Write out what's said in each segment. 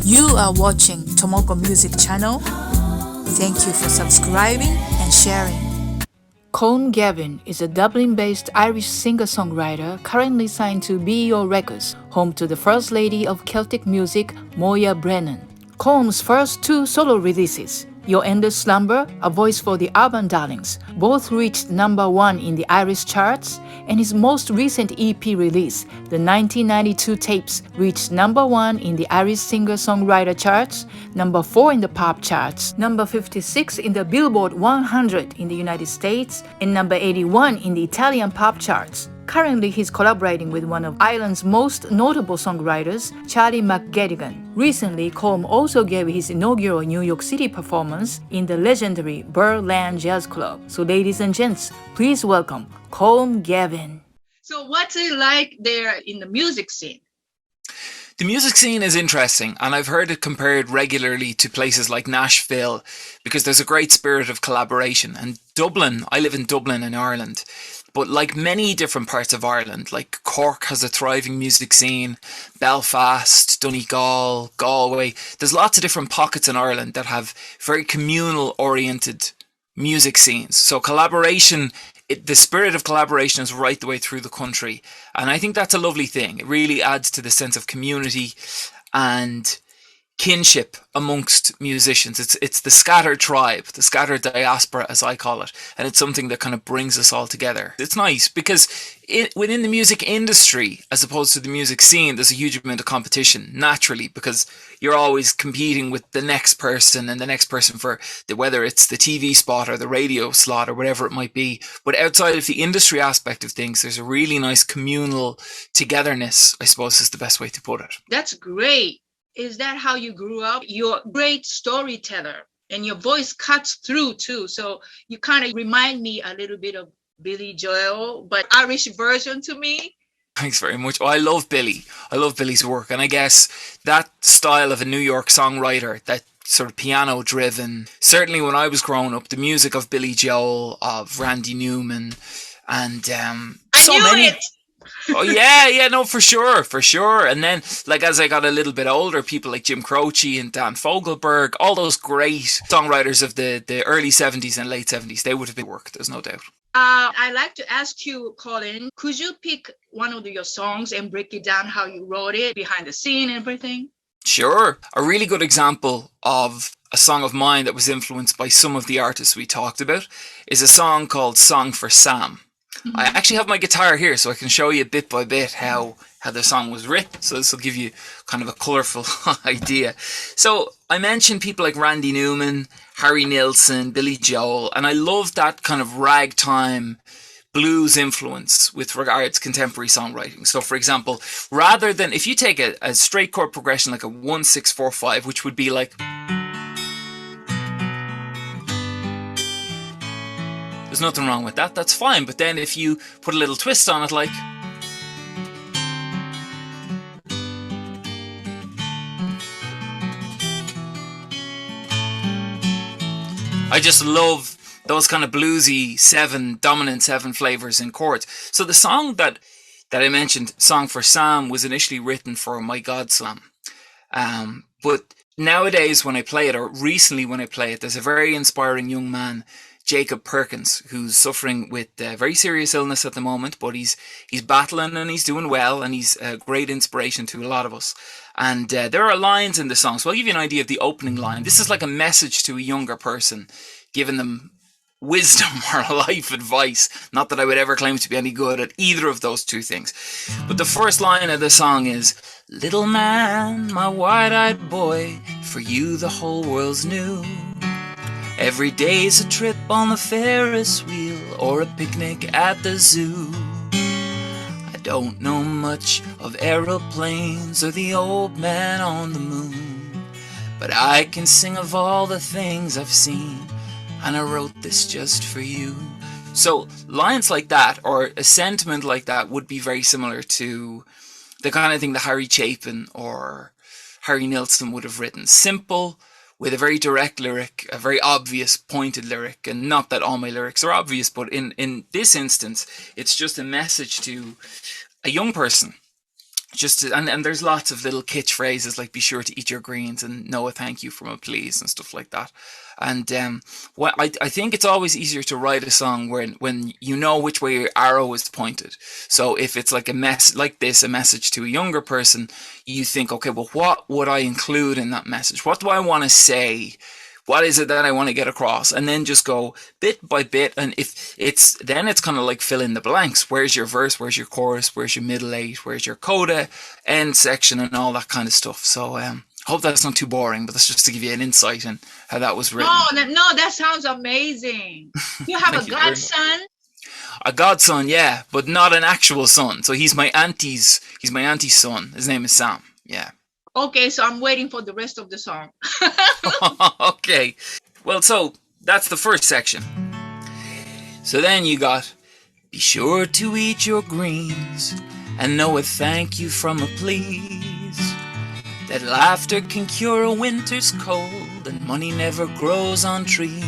You are watching Tomoko Music Channel. Thank you for subscribing and sharing. Colm Gavin is a Dublin-based Irish singer-songwriter currently signed to BEO Records, home to the First Lady of Celtic music, Moya Brennan. Colm's first two solo releases, Your Endless Slumber, A Voice for the Urban Darlings, both reached #1 in the Irish charts, and his most recent EP release, the 1992 Tapes, reached #1 in the Irish Singer-Songwriter Charts, #4 in the pop charts, #56 in the Billboard 100 in the United States, and #81 in the Italian pop charts. Currently, he's collaborating with one of Ireland's most notable songwriters, Charlie McGettigan. Recently, Colm also gave his inaugural New York City performance in the legendary Berlin Jazz Club. So ladies and gents, please welcome Colm Gavin. So what's it like there in the music scene? The music scene is interesting, and I've heard it compared regularly to places like Nashville because there's a great spirit of collaboration. And Dublin, I live in Dublin in Ireland, but like many different parts of Ireland, like Cork has a thriving music scene, Belfast, Donegal, Galway, there's lots of different pockets in Ireland that have very communal oriented music scenes. So collaboration, the spirit of collaboration is right the way through the country. And I think that's a lovely thing. It really adds to the sense of community and kinship amongst musicians. It's the scattered tribe, the scattered diaspora, as I call it. And it's something that kind of brings us all together. It's nice because within the music industry, as opposed to the music scene, there's a huge amount of competition, naturally, because you're always competing with the next person and the next person for whether it's the TV spot or the radio slot or whatever it might be. But outside of the industry aspect of things, there's a really nice communal togetherness, I suppose is the best way to put it. That's great. Is that how you grew up? You're a great storyteller and your voice cuts through too. So you kind of remind me a little bit of Billy Joel, but Irish version to me. Thanks very much. Oh, I love Billy. I love Billy's work. And I guess that style of a New York songwriter, that sort of piano driven, certainly when I was growing up, the music of Billy Joel, of Randy Newman, and so many. Oh yeah, no, for sure. And then, like, as I got a little bit older, people like Jim Croce and Dan Fogelberg, all those great songwriters of the early 70s and late 70s, they would have been work, there's no doubt. I'd like to ask you, Colin, could you pick one of your songs and break it down how you wrote it, behind the scene and everything? Sure. A really good example of a song of mine that was influenced by some of the artists we talked about is a song called Song for Sam. Mm-hmm. I actually have my guitar here, so I can show you bit by bit how the song was written. So this will give you kind of a colourful idea. So I mentioned people like Randy Newman, Harry Nilsson, Billy Joel, and I love that kind of ragtime blues influence with regards to contemporary songwriting. So for example, rather than, if you take a straight chord progression like a 1-6-4-5, which would be like, there's nothing wrong with that, that's fine. But then if you put a little twist on it, like, I just love those kind of bluesy dominant seven flavors in chords. So the song that I mentioned, Song for Sam, was initially written for My God Slam. But nowadays when I play it, or recently when I play it, there's a very inspiring young man, Jacob Perkins, who's suffering with very serious illness at the moment, but he's battling and he's doing well, and he's a great inspiration to a lot of us. And there are lines in the song, so I'll give you an idea of the opening line. This is like a message to a younger person, giving them wisdom or life advice. Not that I would ever claim to be any good at either of those two things. But the first line of the song is, "Little man, my wide-eyed boy, for you the whole world's new. Every day's a trip on the Ferris wheel or a picnic at the zoo. I don't know much of aeroplanes or the old man on the moon, but I can sing of all the things I've seen, and I wrote this just for you." So lines like that, or a sentiment like that, would be very similar to the kind of thing that Harry Chapin or Harry Nilsson would have written. Simple, with a very direct lyric, a very obvious pointed lyric. And not that all my lyrics are obvious, but in this instance, it's just a message to a young person and there's lots of little catchphrases like "be sure to eat your greens" and "no a thank you from a please" and stuff like that. And what I think it's always easier to write a song when you know which way your arrow is pointed. So if it's like a message to a younger person, you think, okay, well, what would I include in that message? What do I want to say? What is it that I want to get across? And then just go bit by bit. And if it's kind of like fill in the blanks. Where's your verse? Where's your chorus? Where's your middle eight? Where's your coda, end section, and all that kind of stuff. So hope that's not too boring, but that's just to give you an insight in how that was written. No, that sounds amazing. You have a godson? A godson, yeah, but not an actual son. So he's my auntie's son. His name is Sam. Yeah. Okay, so I'm waiting for the rest of the song. Okay. Well, so that's the first section. So then you got, be sure to eat your greens and know a thank you from a please. That laughter can cure a winter's cold and money never grows on trees.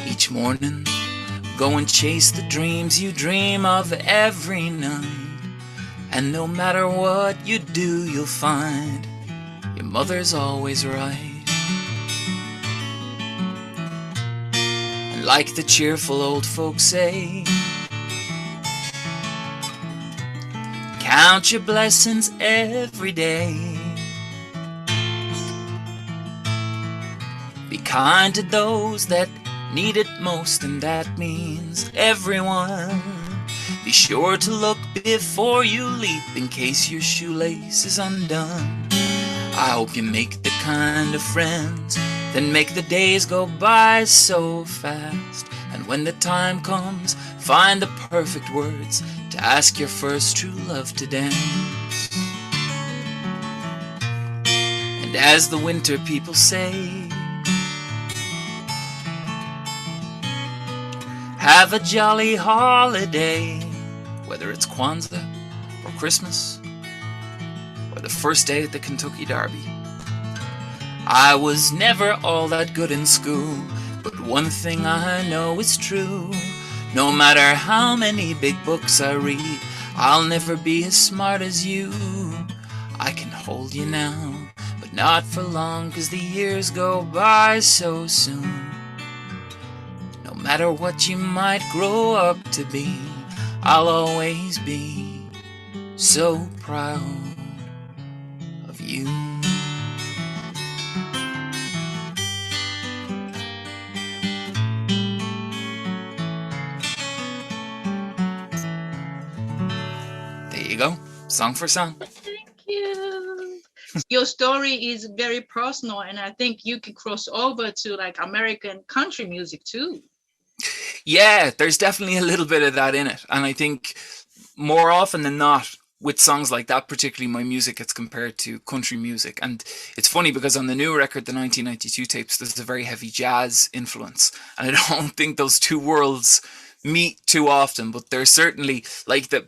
Each morning, go and chase the dreams you dream of every night. And no matter what you do, you'll find your mother's always right. And like the cheerful old folks say, count your blessings every day. Be kind to those that need it most, and that means everyone. Be sure to look before you leap in case your shoelace is undone. I hope you make the kind of friends that make the days go by so fast. And when the time comes, find the perfect words to ask your first true love to dance. And as the winter people say, have a jolly holiday. Whether it's Kwanzaa or Christmas or the first day at the Kentucky Derby. I was never all that good in school, but one thing I know is true. No matter how many big books I read, I'll never be as smart as you. I can hold you now, but not for long, 'cause the years go by so soon. No matter what you might grow up to be, I'll always be so proud of you. There you go. Song for song. Thank you. Your story is very personal, and I think you can cross over to like American country music too. Yeah, there's definitely a little bit of that in it. And I think more often than not, with songs like that, particularly, my music gets compared to country music. And it's funny because on the new record, the 1992 tapes, there's a very heavy jazz influence. And I don't think those two worlds meet too often, but there's certainly like the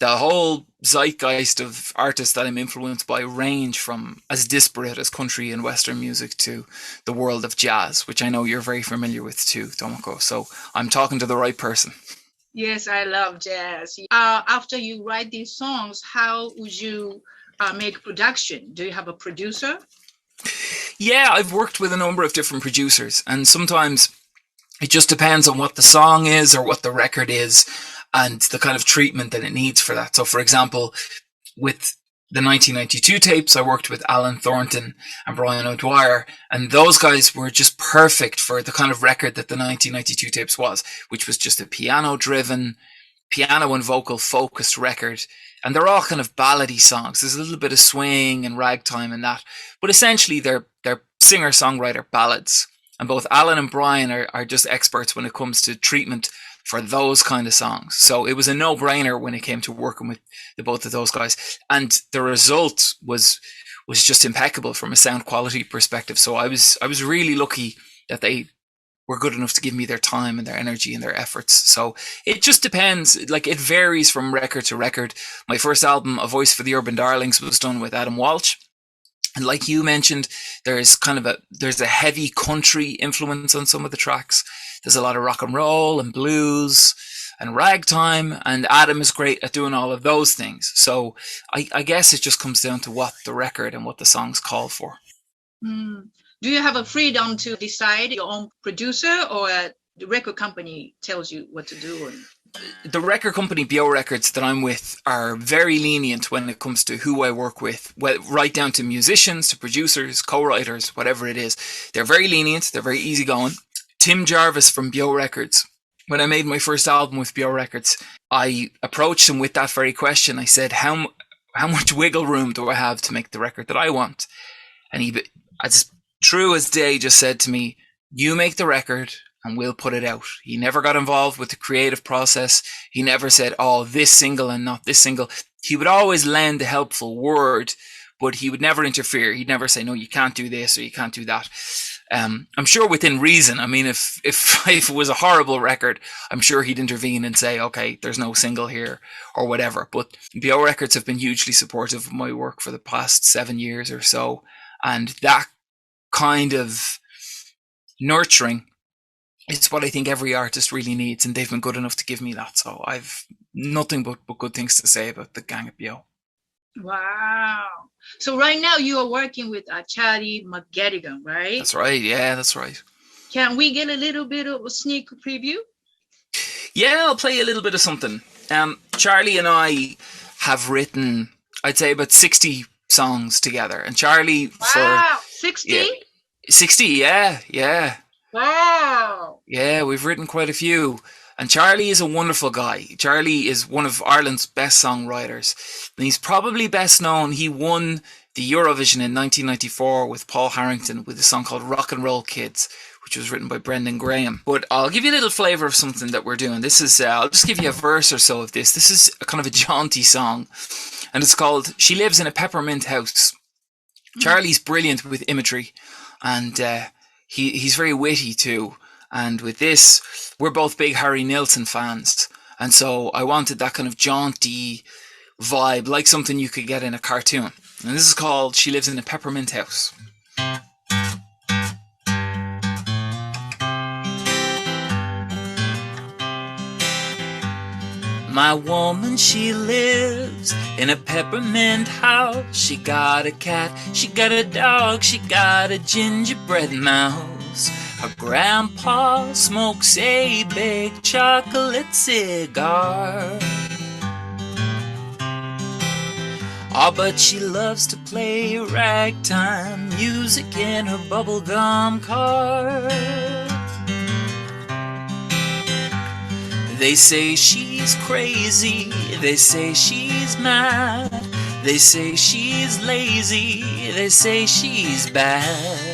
whole zeitgeist of artists that I'm influenced by range from as disparate as country and Western music to the world of jazz, which I know you're very familiar with too, Tomoko. So I'm talking to the right person. Yes, I love jazz. After you write these songs, how would you make production? Do you have a producer? Yeah, I've worked with a number of different producers, and sometimes it just depends on what the song is or what the record is and the kind of treatment that it needs for that. So, for example, with the 1992 tapes, I worked with Alan Thornton and Brian O'Dwyer, and those guys were just perfect for the kind of record that the 1992 tapes was, which was just a piano-driven, piano and vocal focused record. And they're all kind of ballady songs. There's a little bit of swing and ragtime in that, but essentially they're singer-songwriter ballads. And both Alan and Brian are just experts when it comes to treatment for those kind of songs. So it was a no-brainer when it came to working with the both of those guys. And the result was just impeccable from a sound quality perspective. So I was really lucky that they were good enough to give me their time and their energy and their efforts. So it just depends. Like, it varies from record to record. My first album, A Voice for the Urban Darlings, was done with Adam Walsh. And like you mentioned, there's a heavy country influence on some of the tracks. There's a lot of rock and roll and blues. and ragtime, and Adam is great at doing all of those things. So I guess it just comes down to what the record and what the songs call for. Mm. Do you have a freedom to decide your own producer, or the record company tells you what to do? The record company BEO Records that I'm with are very lenient when it comes to who I work with, right down to musicians, to producers, co-writers, whatever it is. They're very lenient. They're very easygoing. Tim Jarvis from BEO Records, when I made my first album with BEO Records, I approached him with that very question. I said, how much wiggle room do I have to make the record that I want? And he, as true as day, just said to me, you make the record and we'll put it out. He never got involved with the creative process. He never said, oh, this single and not this single. He would always lend a helpful word, but he would never interfere. He'd never say, no, you can't do this or you can't do that. I'm sure within reason. I mean, if it was a horrible record, I'm sure he'd intervene and say, okay, there's no single here or whatever. But BEO Records have been hugely supportive of my work for the past 7 years or so. And that kind of nurturing, it's what I think every artist really needs, and they've been good enough to give me that. So I've nothing but good things to say about the gang at BEO. Wow. So right now you are working with Charlie McGettigan, right? That's right. Yeah, that's right. Can we get a little bit of a sneak preview? Yeah, I'll play a little bit of something. Charlie and I have written, I'd say, about 60 songs together. And Charlie, wow, 60? Yeah, 60, yeah. Wow. Yeah, we've written quite a few. And Charlie is a wonderful guy. Charlie is one of Ireland's best songwriters. And he's probably best known. He won the Eurovision in 1994 with Paul Harrington with a song called Rock and Roll Kids, which was written by Brendan Graham. But I'll give you a little flavour of something that we're doing. This is, I'll just give you a verse or so of this. This is a kind of a jaunty song. And it's called She Lives in a Peppermint House. Charlie's brilliant with imagery. And he's very witty too. And with this, we're both big Harry Nilsson fans. And so I wanted that kind of jaunty vibe, like something you could get in a cartoon. And this is called She Lives in a Peppermint House. My woman, she lives in a peppermint house. She got a cat, she got a dog, she got a gingerbread mouse. Her grandpa smokes a big chocolate cigar. Oh, but she loves to play ragtime music in her bubblegum car. They say she's crazy, they say she's mad, they say she's lazy, they say she's bad.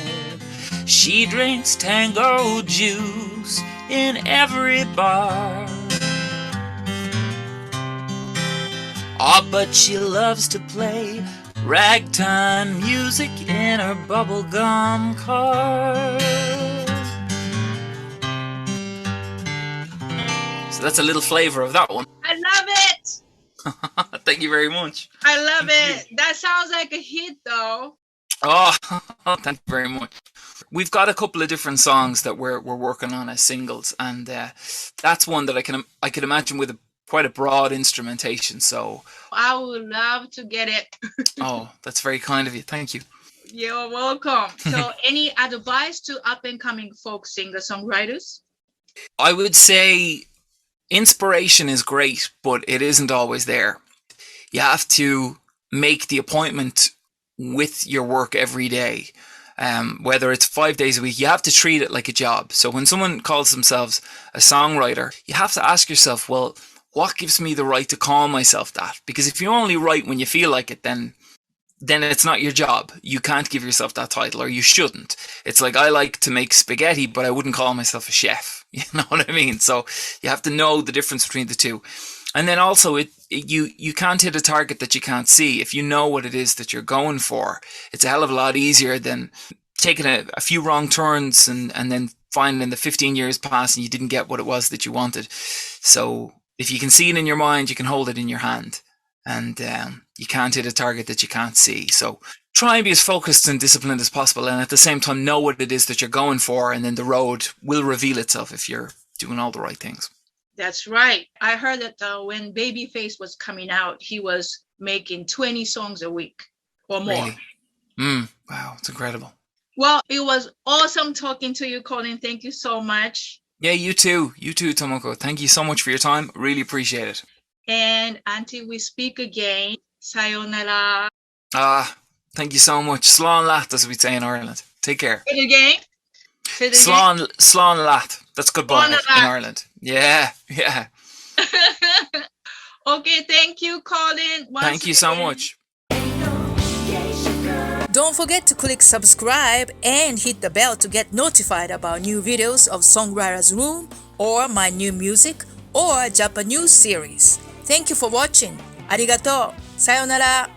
She drinks tango juice in every bar. Oh, but she loves to play ragtime music in her bubblegum car. So that's a little flavour of that one. I love it. Thank you very much. I love it. That sounds like a hit, though. Oh, thank you very much. We've got a couple of different songs that we're working on as singles, and that's one that I can imagine with quite a broad instrumentation. So I would love to get it. Oh, that's very kind of you. Thank you. You're welcome. So, any advice to up and coming folk singer-songwriters? I would say inspiration is great, but it isn't always there. You have to make the appointment with your work every day. Whether it's 5 days a week, you have to treat it like a job. So when someone calls themselves a songwriter, you have to ask yourself, well, what gives me the right to call myself that? Because if you only write when you feel like it, then it's not your job. You can't give yourself that title, or you shouldn't. It's like, I like to make spaghetti, but I wouldn't call myself a chef. You know what I mean? So you have to know the difference between the two. And then also, you can't hit a target that you can't see. If you know what it is that you're going for, it's a hell of a lot easier than taking a few wrong turns and then finding the 15 years pass and you didn't get what it was that you wanted. So if you can see it in your mind, you can hold it in your hand. And you can't hit a target that you can't see. So try and be as focused and disciplined as possible, and at the same time know what it is that you're going for, and then the road will reveal itself if you're doing all the right things. That's right. I heard that when Babyface was coming out, he was making 20 songs a week or more. Really? Wow, it's incredible. Well, it was awesome talking to you, Colin. Thank you so much. Yeah, you too. You too, Tomoko. Thank you so much for your time. Really appreciate it. And until we speak again, sayonara. Thank you so much. Slán Lat, as we say in Ireland. Take care. Say it again. Slán Lat. That's goodbye Slán in Lat. Ireland. Yeah. Okay, thank you, Colin. Thank you so much. Don't forget to click subscribe and hit the bell to get notified about new videos of Songwriters Room or my new music or Japanese series. Thank you for watching. Arigato. Sayonara.